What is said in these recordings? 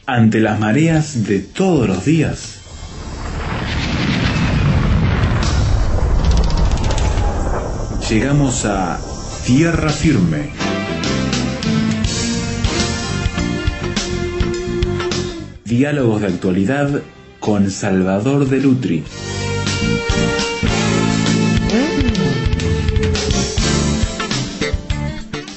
Ante las mareas de todos los días, llegamos a tierra firme. Diálogos de actualidad con Salvador de Lutri.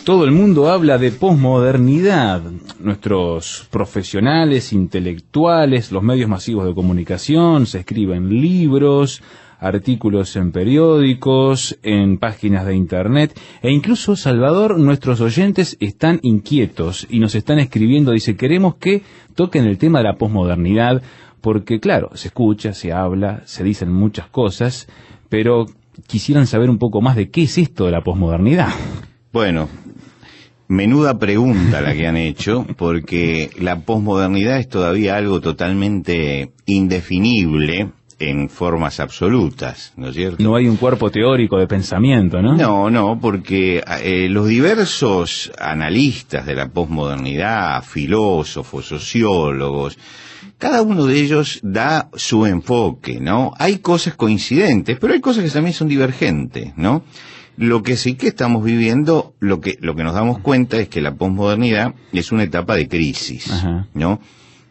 Todo el mundo habla de posmodernidad. Nuestros profesionales, intelectuales, los medios masivos de comunicación, se escriben libros, artículos en periódicos, en páginas de internet, e incluso, Salvador, nuestros oyentes están inquietos y nos están escribiendo, dice, queremos que toquen el tema de la posmodernidad, porque claro, se escucha, se habla, se dicen muchas cosas, pero quisieran saber un poco más de qué es esto de la posmodernidad. Bueno, menuda pregunta la que han hecho, porque la posmodernidad es todavía algo totalmente indefinible en formas absolutas, ¿no es cierto? No hay un cuerpo teórico de pensamiento, ¿no? No, porque los diversos analistas de la posmodernidad, filósofos, sociólogos, cada uno de ellos da su enfoque, ¿no? Hay cosas coincidentes, pero hay cosas que también son divergentes, ¿no? Lo que sí que estamos viviendo, lo que nos damos cuenta es que la posmodernidad es una etapa de crisis, ¿no?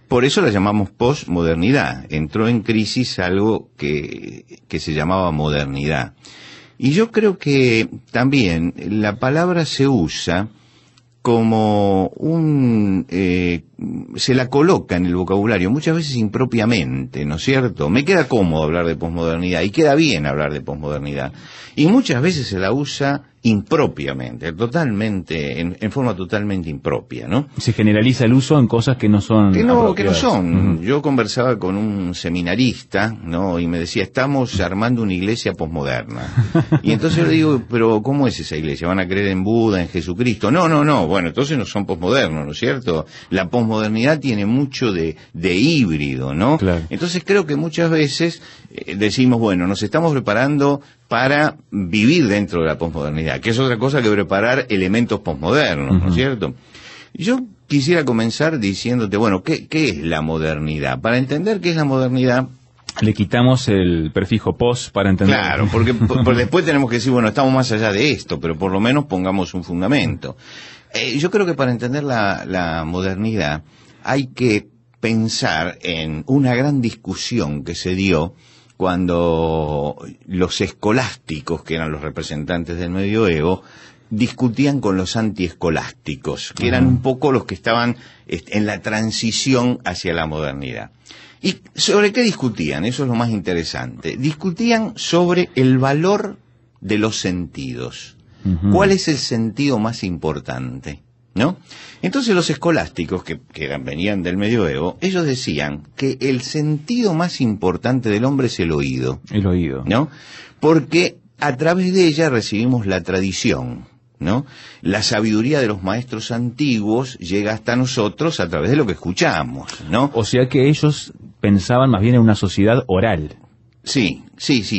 Por eso la llamamos posmodernidad. Entró en crisis algo que se llamaba modernidad. Y yo creo que también la palabra se usa como se la coloca en el vocabulario, muchas veces impropiamente, ¿no es cierto? Me queda cómodo hablar de posmodernidad y queda bien hablar de posmodernidad. Y muchas veces se la usa impropiamente, totalmente, en forma totalmente impropia, ¿no? Se generaliza el uso en cosas que no son que no son. Yo conversaba con un seminarista, ¿no? Y me decía, estamos armando una iglesia posmoderna. Y entonces yo le digo, pero ¿cómo es esa iglesia? ¿Van a creer en Buda, en Jesucristo? No. Bueno, entonces no son posmodernos, ¿no es cierto? La posmodernidad tiene mucho de híbrido, ¿no? Claro. Entonces creo que muchas veces decimos, bueno, nos estamos preparando para vivir dentro de la posmodernidad, que es otra cosa que preparar elementos posmodernos, ¿no es cierto? Yo quisiera comenzar diciéndote, bueno, ¿qué es la modernidad? Para entender qué es la modernidad, le quitamos el prefijo pos para entender. Claro, porque después tenemos que decir, bueno, estamos más allá de esto, pero por lo menos pongamos un fundamento. Yo creo que para entender la modernidad hay que pensar en una gran discusión que se dio cuando los escolásticos, que eran los representantes del medioevo, discutían con los antiescolásticos, que eran un poco los que estaban en la transición hacia la modernidad. ¿Y sobre qué discutían? Eso es lo más interesante. Discutían sobre el valor de los sentidos. ¿Cuál es el sentido más importante? ¿No? Entonces los escolásticos, que venían del medioevo, ellos decían que el sentido más importante del hombre es el oído. El oído. ¿No? Porque a través de ella recibimos la tradición, ¿no? La sabiduría de los maestros antiguos llega hasta nosotros a través de lo que escuchamos, ¿no? O sea que ellos pensaban más bien en una sociedad oral. Sí,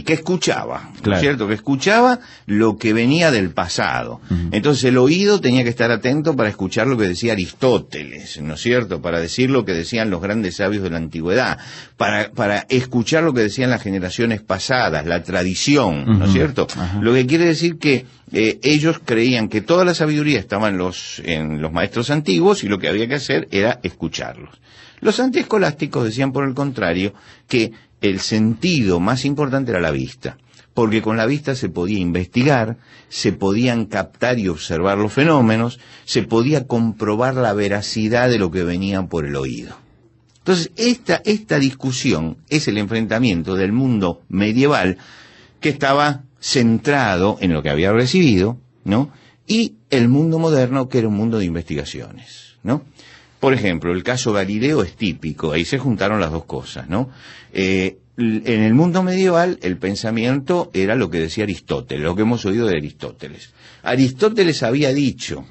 que escuchaba, claro. ¿No es cierto? Que escuchaba lo que venía del pasado. Entonces el oído tenía que estar atento para escuchar lo que decía Aristóteles, ¿no es cierto? Para decir lo que decían los grandes sabios de la antigüedad, para escuchar lo que decían las generaciones pasadas, la tradición, ¿no es cierto? Lo que quiere decir que ellos creían que toda la sabiduría estaba en los maestros antiguos y lo que había que hacer era escucharlos. Los antiescolásticos decían, por el contrario, que el sentido más importante era la vista, porque con la vista se podía investigar, se podían captar y observar los fenómenos, se podía comprobar la veracidad de lo que venía por el oído. Entonces, esta discusión es el enfrentamiento del mundo medieval que estaba centrado en lo que había recibido, ¿no? Y el mundo moderno, que era un mundo de investigaciones, ¿no? Por ejemplo, el caso Galileo es típico, ahí se juntaron las dos cosas, ¿no? En el mundo medieval el pensamiento era lo que decía Aristóteles, lo que hemos oído de Aristóteles. Aristóteles había dicho,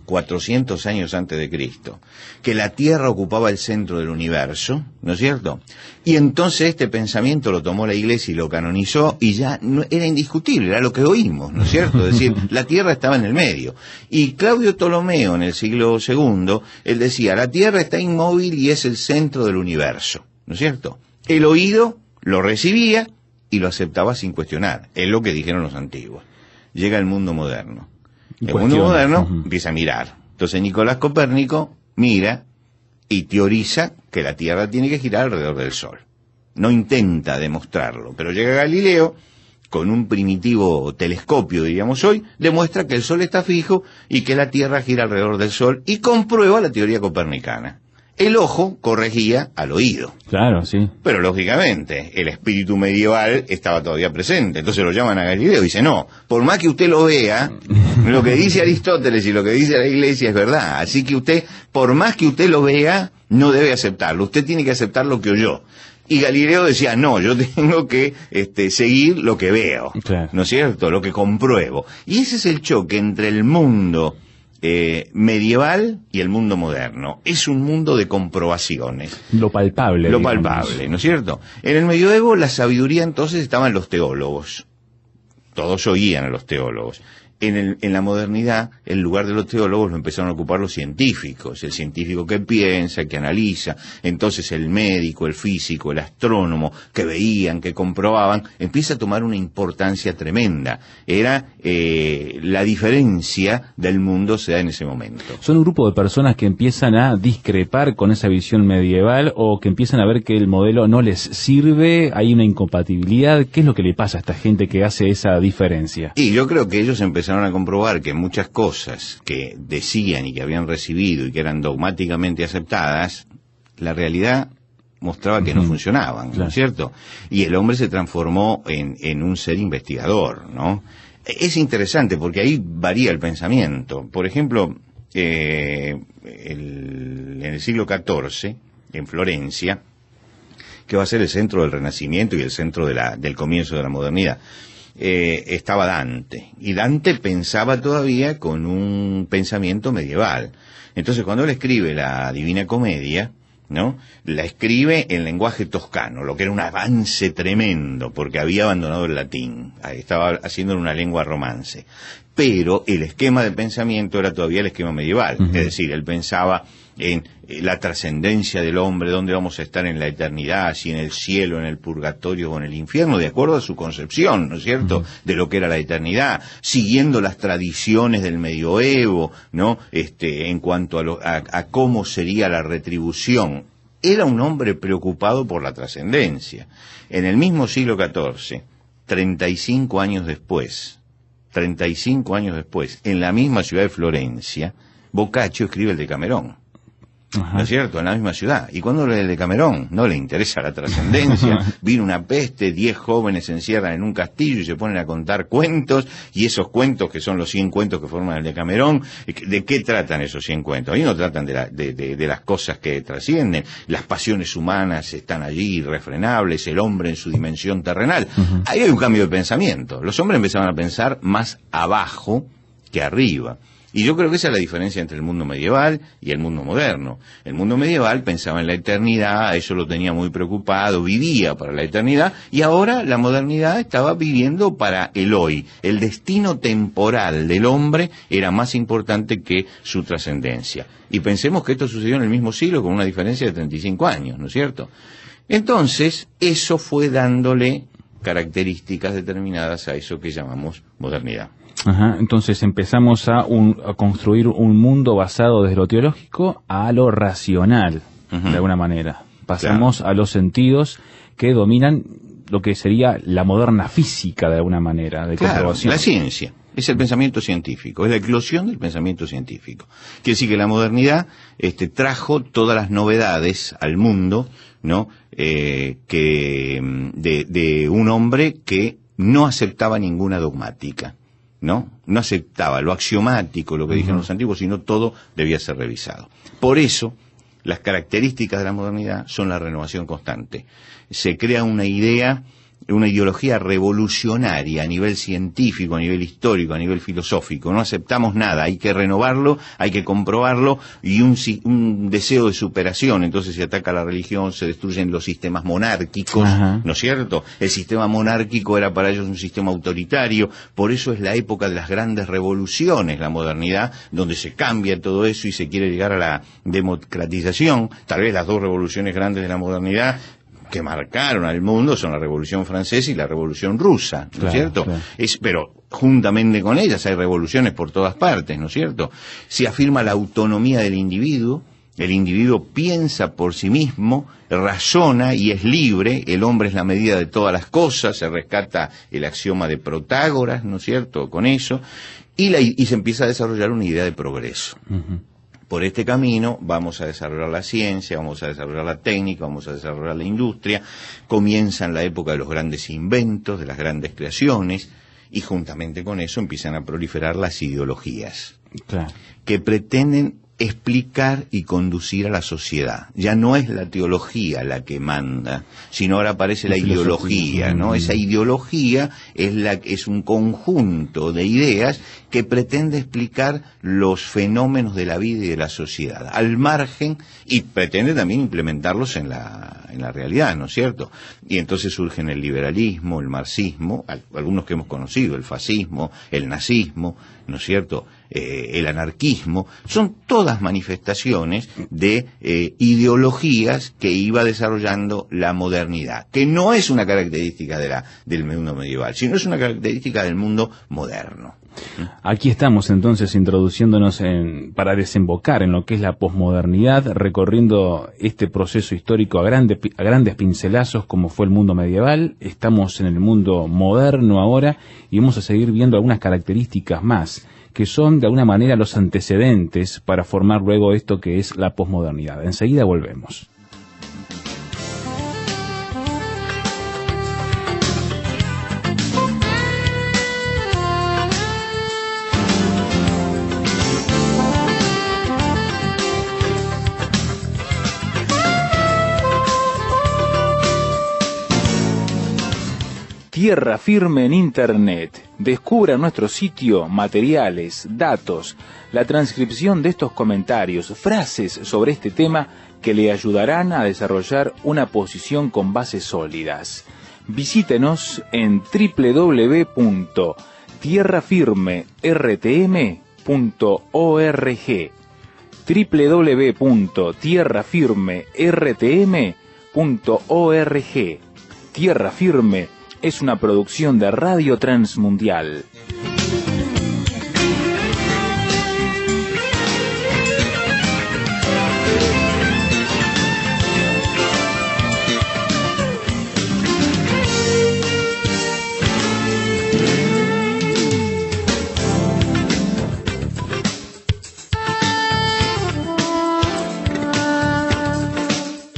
400 años antes de Cristo, que la Tierra ocupaba el centro del universo, ¿no es cierto? Y entonces este pensamiento lo tomó la Iglesia y lo canonizó, y ya no, era indiscutible, era lo que oímos, ¿no es cierto? Es decir, la Tierra estaba en el medio. Y Claudio Ptolomeo, en el siglo II, él decía, la Tierra está inmóvil y es el centro del universo, ¿no es cierto? El oído lo recibía y lo aceptaba sin cuestionar, es lo que dijeron los antiguos. Llega el mundo moderno. El mundo moderno empieza a mirar. Entonces Nicolás Copérnico mira y teoriza que la Tierra tiene que girar alrededor del Sol. No intenta demostrarlo, pero llega Galileo, con un primitivo telescopio, diríamos hoy, demuestra que el Sol está fijo y que la Tierra gira alrededor del Sol y comprueba la teoría copernicana. El ojo corregía al oído. Claro, sí. Pero lógicamente, el espíritu medieval estaba todavía presente. Entonces lo llaman a Galileo y dice, no, por más que usted lo vea, lo que dice Aristóteles y lo que dice la Iglesia es verdad. Así que usted, por más que usted lo vea, no debe aceptarlo. Usted tiene que aceptar lo que oyó. Y Galileo decía, no, yo tengo que seguir lo que veo. Claro. ¿No es cierto? Lo que compruebo. Y ese es el choque entre el mundo medieval y el mundo moderno. Es un mundo de comprobaciones. Lo palpable. Lo palpable, ¿no es cierto? En el medioevo la sabiduría entonces estaban los teólogos. Todos oían a los teólogos. En la modernidad, el lugar de los teólogos lo empezaron a ocupar los científicos. El científico que piensa, que analiza. Entonces el médico, el físico, el astrónomo, que veían, que comprobaban, empieza a tomar una importancia tremenda. Era la diferencia del mundo se da en ese momento. ¿Son un grupo de personas que empiezan a discrepar con esa visión medieval o que empiezan a ver que el modelo no les sirve? ¿Hay una incompatibilidad? ¿Qué es lo que le pasa a esta gente que hace esa diferencia? Y yo creo que ellos empezaron a comprobar que muchas cosas que decían y que habían recibido y que eran dogmáticamente aceptadas, la realidad mostraba que no funcionaban, ¿no es cierto? Y el hombre se transformó en un ser investigador, ¿no? Es interesante porque ahí varía el pensamiento. Por ejemplo, en el siglo XIV, en Florencia, que va a ser el centro del Renacimiento y el centro del comienzo de la modernidad, estaba Dante, y Dante pensaba todavía con un pensamiento medieval. Entonces cuando él escribe la Divina Comedia, ¿no?, la escribe en lenguaje toscano, lo que era un avance tremendo, porque había abandonado el latín, estaba haciendo una lengua romance. Pero el esquema de pensamiento era todavía el esquema medieval, es decir, él pensaba en la trascendencia del hombre, dónde vamos a estar en la eternidad, si en el cielo, en el purgatorio o en el infierno, de acuerdo a su concepción, ¿no es cierto?, de lo que era la eternidad, siguiendo las tradiciones del medioevo, ¿no?, en cuanto a cómo sería la retribución. Era un hombre preocupado por la trascendencia. En el mismo siglo XIV, 35 años después, en la misma ciudad de Florencia, Boccaccio escribe el Decamerón. ¿No es cierto? En la misma ciudad. Y cuando lee el Decamerón, no le interesa la trascendencia. Vino una peste, 10 jóvenes se encierran en un castillo y se ponen a contar cuentos, y esos cuentos, que son los 100 cuentos que forman el Decamerón, ¿de qué tratan esos 100 cuentos? Ahí no tratan de las cosas que trascienden. Las pasiones humanas están allí irrefrenables, el hombre en su dimensión terrenal. Ahí hay un cambio de pensamiento. Los hombres empezaban a pensar más abajo que arriba. Y yo creo que esa es la diferencia entre el mundo medieval y el mundo moderno. El mundo medieval pensaba en la eternidad, eso lo tenía muy preocupado, vivía para la eternidad, y ahora la modernidad estaba viviendo para el hoy. El destino temporal del hombre era más importante que su trascendencia. Y pensemos que esto sucedió en el mismo siglo con una diferencia de 35 años, ¿no es cierto? Entonces, eso fue dándole características determinadas a eso que llamamos modernidad. Entonces empezamos a construir un mundo basado desde lo teológico a lo racional, de alguna manera. Pasamos a los sentidos que dominan lo que sería la moderna física, de alguna manera, de comprobación. La ciencia. Es el pensamiento científico, es la eclosión del pensamiento científico. Quiere decir que la modernidad trajo todas las novedades al mundo, ¿no?, de un hombre que no aceptaba ninguna dogmática. No aceptaba lo axiomático, lo que dijeron los antiguos, sino todo debía ser revisado. Por eso, las características de la modernidad son la renovación constante. Se crea una idea una ideología revolucionaria a nivel científico, a nivel histórico, a nivel filosófico. No aceptamos nada, hay que renovarlo, hay que comprobarlo, y un deseo de superación. Entonces se ataca la religión, se destruyen los sistemas monárquicos, Ajá. ¿no es cierto? El sistema monárquico era para ellos un sistema autoritario, por eso es la época de las grandes revoluciones, la modernidad, donde se cambia todo eso y se quiere llegar a la democratización. Tal vez las dos revoluciones grandes de la modernidad que marcaron al mundo son la Revolución Francesa y la Revolución Rusa, ¿no es cierto? Claro. Pero juntamente con ellas hay revoluciones por todas partes, ¿no es cierto? Se afirma la autonomía del individuo, el individuo piensa por sí mismo, razona y es libre, el hombre es la medida de todas las cosas, se rescata el axioma de Protágoras, ¿no es cierto?, con eso, y se empieza a desarrollar una idea de progreso. Uh-huh. Por este camino vamos a desarrollar la ciencia, vamos a desarrollar la técnica, vamos a desarrollar la industria. Comienzan la época de los grandes inventos, de las grandes creaciones, y juntamente con eso empiezan a proliferar las ideologías, Claro. que pretenden explicar y conducir a la sociedad. Ya no es la teología la que manda, sino ahora aparece la ideología, ¿no? Esa ideología es un conjunto de ideas que pretende explicar los fenómenos de la vida y de la sociedad, al margen, y pretende también implementarlos en la realidad, ¿no es cierto? Y entonces surgen el liberalismo, el marxismo, algunos que hemos conocido, el fascismo, el nazismo, ¿no es cierto?, el anarquismo. Son todas manifestaciones de ideologías que iba desarrollando la modernidad, que no es una característica del mundo medieval, sino es una característica del mundo moderno. Aquí estamos entonces introduciéndonos para desembocar en lo que es la posmodernidad, recorriendo este proceso histórico a grandes pincelazos como fue el mundo medieval. Estamos en el mundo moderno ahora y vamos a seguir viendo algunas características más que son de alguna manera los antecedentes para formar luego esto que es la posmodernidad. Enseguida volvemos. Tierra Firme en Internet. Descubra en nuestro sitio materiales, datos, la transcripción de estos comentarios, frases sobre este tema que le ayudarán a desarrollar una posición con bases sólidas. Visítenos en www.tierrafirmertm.org www.tierrafirmertm.org. Tierra Firme es una producción de Radio Transmundial.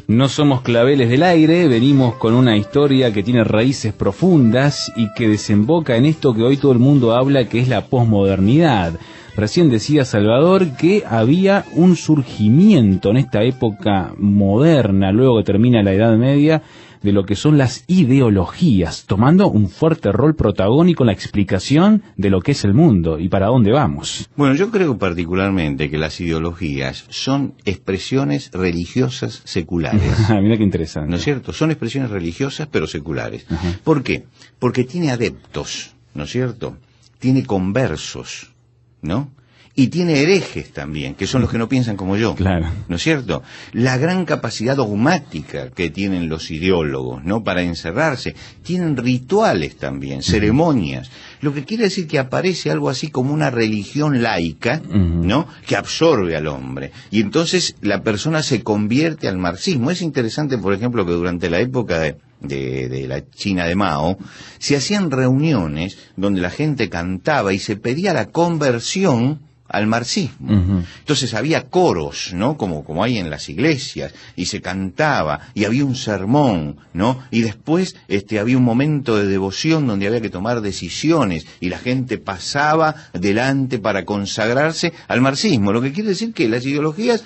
No somos claveles del aire, venimos con una historia que tiene raíces profundas y que desemboca en esto que hoy todo el mundo habla, que es la posmodernidad. Recién decía Salvador que había un surgimiento en esta época moderna, luego que termina la Edad Media, de lo que son las ideologías, tomando un fuerte rol protagónico en la explicación de lo que es el mundo y para dónde vamos. Bueno, yo creo particularmente que las ideologías son expresiones religiosas seculares. Mira qué interesante. ¿No es cierto? Son expresiones religiosas pero seculares. Ajá. ¿Por qué? Porque tiene adeptos, ¿no es cierto? Tiene conversos, ¿no? Y tiene herejes también, que son los que no piensan como yo. Claro. ¿No es cierto? La gran capacidad dogmática que tienen los ideólogos, ¿no?, para encerrarse. Tienen rituales también, ceremonias. Lo que quiere decir que aparece algo así como una religión laica, ¿no?, que absorbe al hombre. Y entonces la persona se convierte al marxismo. Es interesante, por ejemplo, que durante la época de la China de Mao, se hacían reuniones donde la gente cantaba y se pedía la conversión al marxismo. Entonces había coros, ¿no?, como hay en las iglesias, y se cantaba, y había un sermón, ¿no?, y después había un momento de devoción donde había que tomar decisiones, y la gente pasaba delante para consagrarse al marxismo. Lo que quiere decir que las ideologías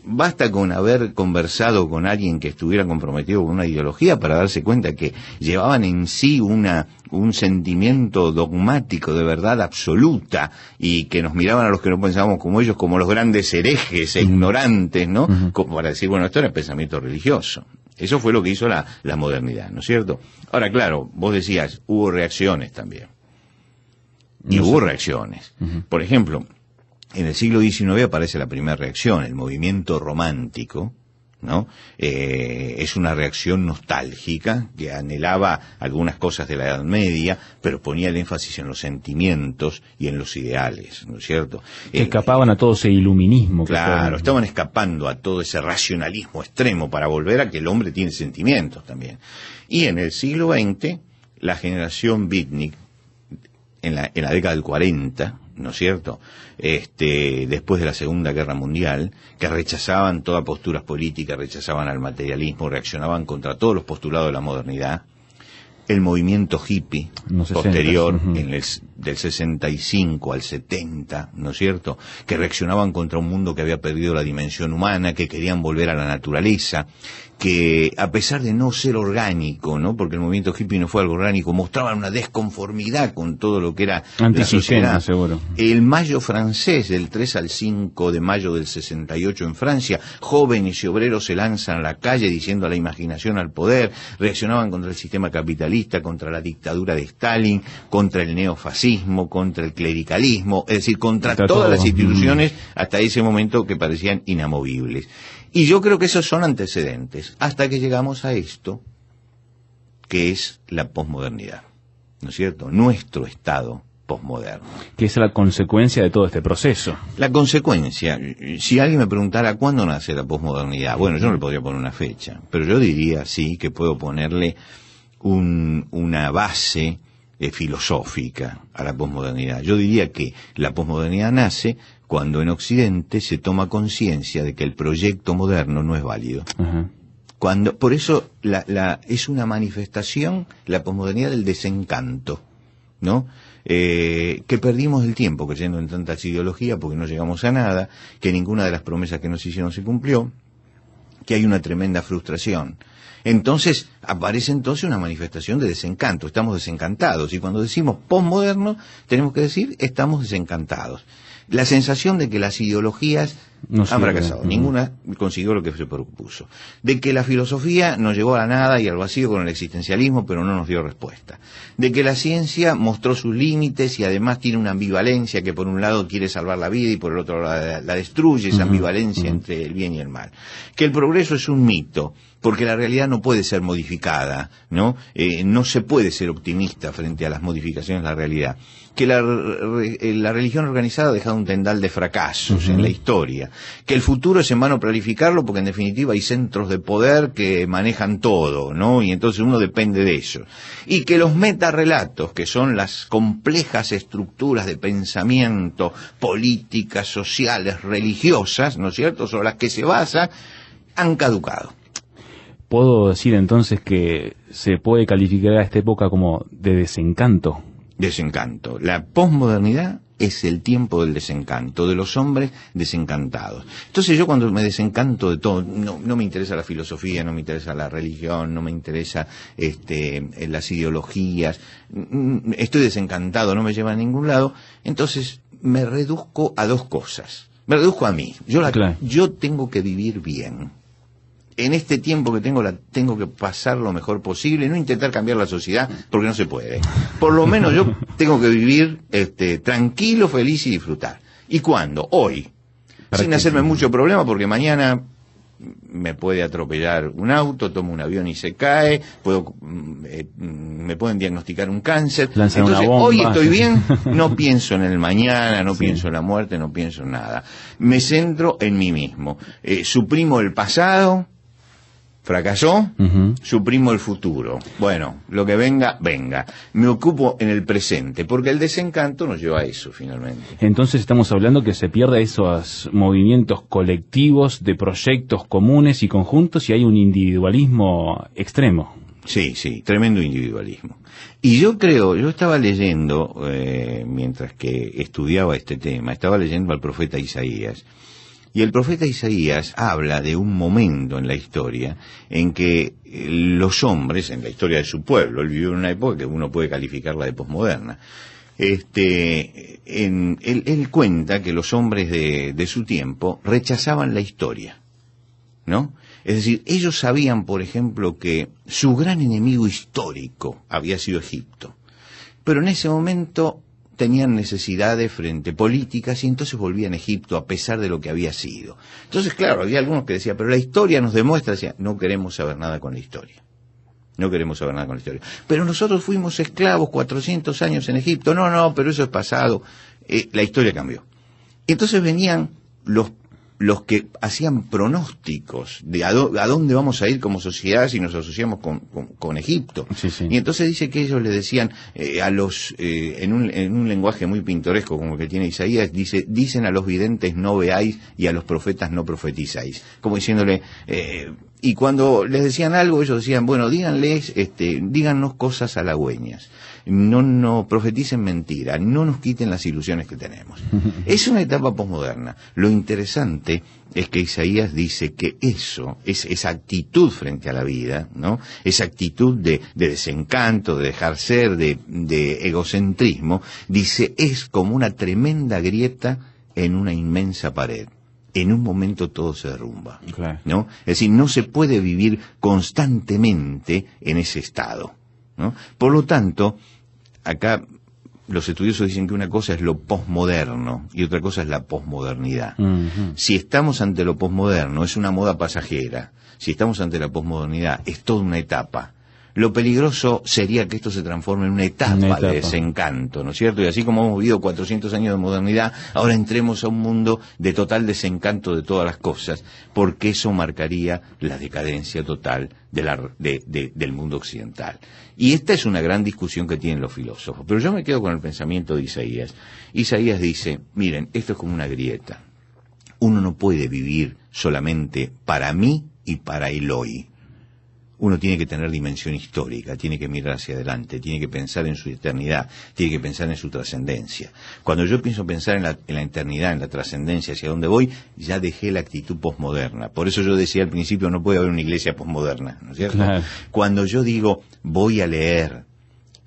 basta con haber conversado con alguien que estuviera comprometido con una ideología para darse cuenta que llevaban en sí un sentimiento dogmático de verdad absoluta y que nos miraban a los que no pensábamos como ellos como los grandes herejes e ignorantes, ¿no? Como para decir, bueno, esto era pensamiento religioso. Eso fue lo que hizo la modernidad, ¿no es cierto? Ahora, claro, vos decías, hubo reacciones también. Y hubo reacciones. Por ejemplo, en el siglo XIX aparece la primera reacción, el movimiento romántico, ¿no? Es una reacción nostálgica que anhelaba algunas cosas de la Edad Media, pero ponía el énfasis en los sentimientos y en los ideales, ¿no es cierto? Que escapaban a todo ese iluminismo. Claro, estaban escapando a todo ese racionalismo extremo para volver a que el hombre tiene sentimientos también. Y en el siglo XX, la generación beatnik, en la década del 40, ¿no es cierto?, después de la Segunda Guerra Mundial, que rechazaban todas posturas políticas, rechazaban al materialismo, reaccionaban contra todos los postulados de la modernidad. El movimiento hippie posterior, del 65 al 70, ¿no es cierto?, que reaccionaban contra un mundo que había perdido la dimensión humana, que querían volver a la naturaleza, que a pesar de no ser orgánico, ¿no?, porque el movimiento hippie no fue algo orgánico, mostraban una desconformidad con todo lo que era la sociedad. Seguro. El Mayo francés, del 3 al 5 de mayo del 68 en Francia, jóvenes y obreros se lanzan a la calle diciendo a la imaginación al poder, reaccionaban contra el sistema capitalista, contra la dictadura de Stalin, contra el neofascismo, contra el clericalismo, es decir, contra todas las instituciones hasta ese momento que parecían inamovibles. Y yo creo que esos son antecedentes, hasta que llegamos a esto, que es la posmodernidad, ¿no es cierto?, nuestro estado posmoderno. Que es la consecuencia de todo este proceso. La consecuencia, si alguien me preguntara cuándo nace la posmodernidad, bueno, yo no le podría poner una fecha, pero yo diría sí que puedo ponerle una base filosófica a la posmodernidad. Yo diría que la posmodernidad nace cuando en Occidente se toma conciencia de que el proyecto moderno no es válido. Por eso es una manifestación, la posmodernidad, del desencanto, ¿no? Que perdimos el tiempo creyendo en tantas ideologías porque no llegamos a nada, que ninguna de las promesas que nos hicieron se cumplió, que hay una tremenda frustración. Entonces aparece una manifestación de desencanto, estamos desencantados, y cuando decimos posmoderno tenemos que decir estamos desencantados. La sensación de que las ideologías han fracasado, ninguna consiguió lo que se propuso, de que la filosofía nos llevó a la nada y al vacío con el existencialismo, pero no nos dio respuesta, de que la ciencia mostró sus límites y además tiene una ambivalencia que por un lado quiere salvar la vida y por el otro la destruye, esa ambivalencia entre el bien y el mal, que el progreso es un mito, porque la realidad no puede ser modificada, ¿no? No se puede ser optimista frente a las modificaciones de la realidad, que la religión organizada ha dejado un tendal de fracasos en la historia, que el futuro es en vano planificarlo porque en definitiva hay centros de poder que manejan todo, ¿no? Y entonces uno depende de eso. Y que los metarrelatos, que son las complejas estructuras de pensamiento, políticas, sociales, religiosas, ¿no es cierto?, sobre las que se basa, han caducado. ¿Puedo decir entonces que se puede calificar a esta época como de desencanto? Desencanto. La posmodernidad es el tiempo del desencanto, de los hombres desencantados. Entonces yo cuando me desencanto de todo, no me interesa la filosofía, no me interesa la religión, no me interesa las ideologías, estoy desencantado, no me lleva a ningún lado, entonces me reduzco a dos cosas. Me reduzco a mí. Yo tengo que vivir bien. En este tiempo que tengo que pasar lo mejor posible, no intentar cambiar la sociedad, porque no se puede. Por lo menos yo tengo que vivir tranquilo, feliz y disfrutar. ¿Y cuándo? Hoy. Sin hacerme mucho problema, porque mañana me puede atropellar un auto, tomo un avión y se cae, me pueden diagnosticar un cáncer. Lanzar entonces una bomba. Hoy estoy bien, no pienso en el mañana, no pienso en la muerte, no pienso en nada. Me centro en mí mismo. Suprimo el pasado. Fracasó, suprimo el futuro. Bueno, lo que venga, venga. Me ocupo en el presente, porque el desencanto nos lleva a eso, finalmente. Entonces estamos hablando que se pierde esos movimientos colectivos de proyectos comunes y conjuntos y hay un individualismo extremo. Sí, tremendo individualismo. Y yo estaba leyendo, mientras que estudiaba este tema, estaba leyendo al profeta Isaías, Y el profeta Isaías habla de un momento en la historia en que los hombres, en la historia de su pueblo, él vivió en una época que uno puede calificarla de posmoderna, él cuenta que los hombres de su tiempo rechazaban la historia, ¿no? Es decir, ellos sabían, por ejemplo, que su gran enemigo histórico había sido Egipto, pero en ese momento tenían necesidades frente políticas y entonces volvían a Egipto a pesar de lo que había sido. Entonces, claro, había algunos que decían, pero la historia nos demuestra, decían, no queremos saber nada con la historia. No queremos saber nada con la historia. Pero nosotros fuimos esclavos 400 años en Egipto. No, pero eso es pasado. La historia cambió. Entonces venían los que hacían pronósticos de a dónde vamos a ir como sociedad si nos asociamos con Egipto. Sí, sí. Y entonces dice que ellos le decían en un lenguaje muy pintoresco como el que tiene Isaías, dicen a los videntes no veáis y a los profetas no profetizáis. Como diciéndole, y cuando les decían algo ellos decían, bueno, díganos cosas halagüeñas. No profeticen mentira, no nos quiten las ilusiones que tenemos. Es una etapa posmoderna. Lo interesante es que Isaías dice que esa actitud frente a la vida, ¿no? Esa actitud de desencanto, de dejar ser, de egocentrismo, dice, es como una tremenda grieta en una inmensa pared. En un momento todo se derrumba, claro, ¿no? Es decir, no se puede vivir constantemente en ese estado, ¿no? Por lo tanto, acá los estudiosos dicen que una cosa es lo posmoderno y otra cosa es la posmodernidad. Uh-huh. Si estamos ante lo posmoderno, es una moda pasajera. Si estamos ante la posmodernidad, es toda una etapa. Lo peligroso sería que esto se transforme en una etapa de desencanto, ¿no es cierto? Y así como hemos vivido 400 años de modernidad, ahora entremos a un mundo de total desencanto de todas las cosas, porque eso marcaría la decadencia total del mundo occidental. Y esta es una gran discusión que tienen los filósofos. Pero yo me quedo con el pensamiento de Isaías. Isaías dice, miren, esto es como una grieta. Uno no puede vivir solamente para mí y para el hoy. Uno tiene que tener dimensión histórica, tiene que mirar hacia adelante, tiene que pensar en su eternidad, tiene que pensar en su trascendencia. Cuando yo pienso pensar en la eternidad, en la trascendencia, hacia dónde voy, ya dejé la actitud posmoderna. Por eso yo decía al principio, no puede haber una iglesia posmoderna, ¿no es cierto? Claro. Cuando yo digo, voy a leer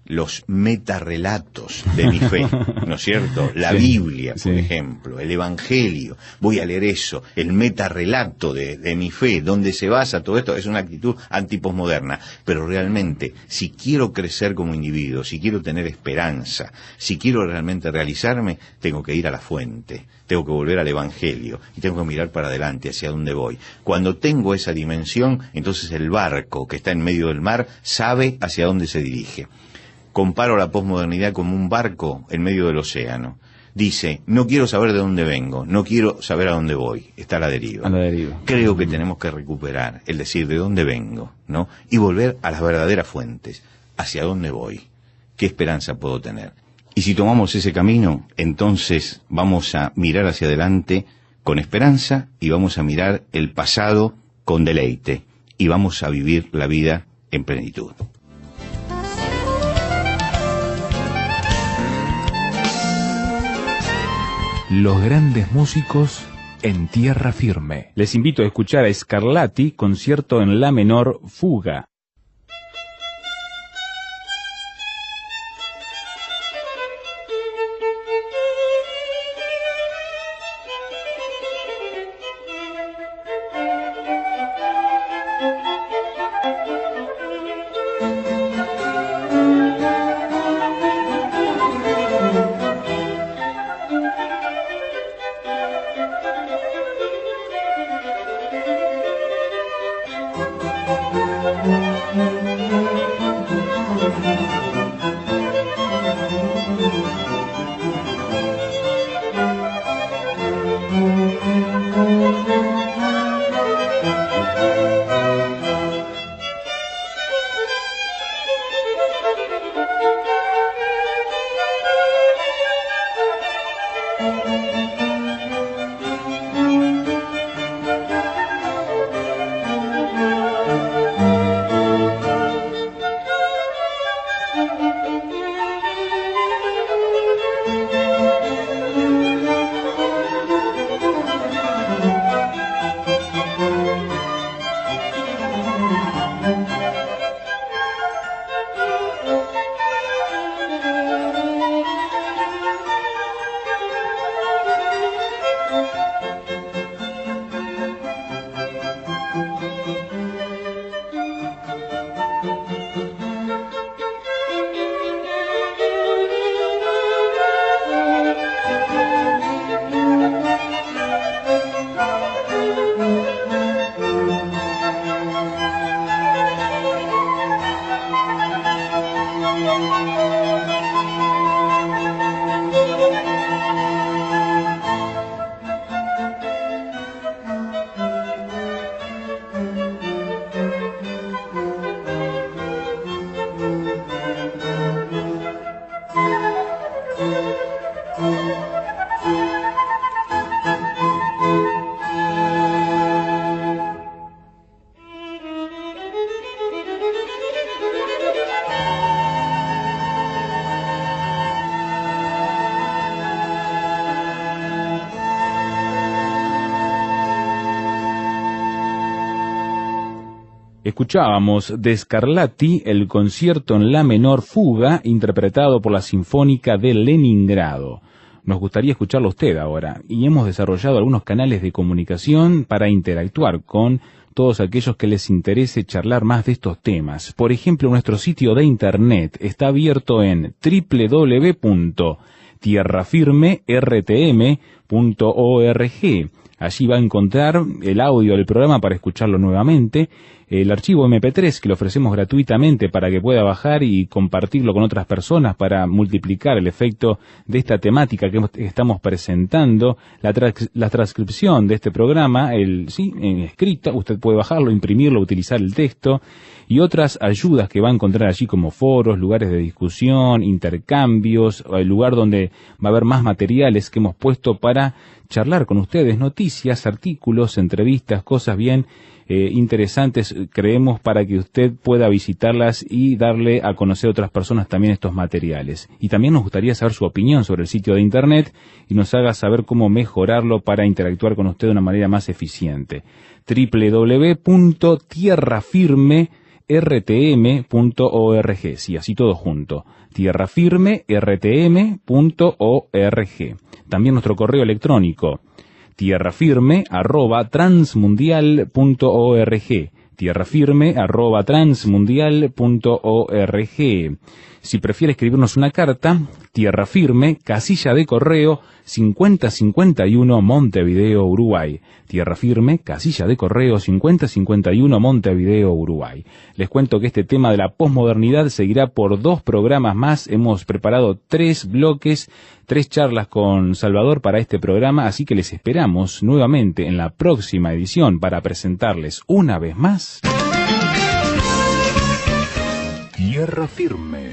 los metarrelatos de mi fe, ¿no es cierto? La Biblia, por ejemplo, el Evangelio, voy a leer eso, el metarrelato de mi fe, donde se basa todo esto, es una actitud antiposmoderna. Pero realmente, si quiero crecer como individuo, si quiero tener esperanza, si quiero realmente realizarme, tengo que ir a la fuente, tengo que volver al Evangelio, y tengo que mirar para adelante, hacia dónde voy. Cuando tengo esa dimensión, entonces el barco que está en medio del mar sabe hacia dónde se dirige. Comparo la posmodernidad como un barco en medio del océano. Dice, no quiero saber de dónde vengo, no quiero saber a dónde voy, está a la deriva. Creo que tenemos que recuperar el decir de dónde vengo, ¿no? Y volver a las verdaderas fuentes, hacia dónde voy, qué esperanza puedo tener. Y si tomamos ese camino, entonces vamos a mirar hacia adelante con esperanza y vamos a mirar el pasado con deleite y vamos a vivir la vida en plenitud. Los grandes músicos en tierra firme. Les invito a escuchar a Scarlatti, concierto en la menor, Fuga. Escuchábamos de Scarlatti el concierto en la menor fuga, interpretado por la Sinfónica de Leningrado. Nos gustaría escucharlo a usted ahora, y hemos desarrollado algunos canales de comunicación para interactuar con todos aquellos que les interese charlar más de estos temas. Por ejemplo, nuestro sitio de internet está abierto en www.tierrafirmertm.org. Allí va a encontrar el audio del programa para escucharlo nuevamente, el archivo MP3 que le ofrecemos gratuitamente para que pueda bajar y compartirlo con otras personas para multiplicar el efecto de esta temática que estamos presentando, la transcripción de este programa, en escrita, usted puede bajarlo, imprimirlo, utilizar el texto, y otras ayudas que va a encontrar allí como foros, lugares de discusión, intercambios, el lugar donde va a haber más materiales que hemos puesto para charlar con ustedes, noticias, artículos, entrevistas, cosas bien interesantes, creemos, para que usted pueda visitarlas y darle a conocer a otras personas también estos materiales. Y también nos gustaría saber su opinión sobre el sitio de internet y nos haga saber cómo mejorarlo para interactuar con usted de una manera más eficiente. www.tierrafirmertm.org, sí, así todo junto, tierrafirmertm.org. También nuestro correo electrónico, tierrafirme@transmundial.org, tierrafirme@transmundial.org. Si prefiere escribirnos una carta, Tierra Firme, casilla de correo 5051 Montevideo, Uruguay. Tierra Firme, casilla de correo 5051 Montevideo, Uruguay. Les cuento que este tema de la posmodernidad seguirá por 2 programas más. Hemos preparado 3 bloques, 3 charlas con Salvador para este programa, así que les esperamos nuevamente en la próxima edición para presentarles una vez más Tierra Firme.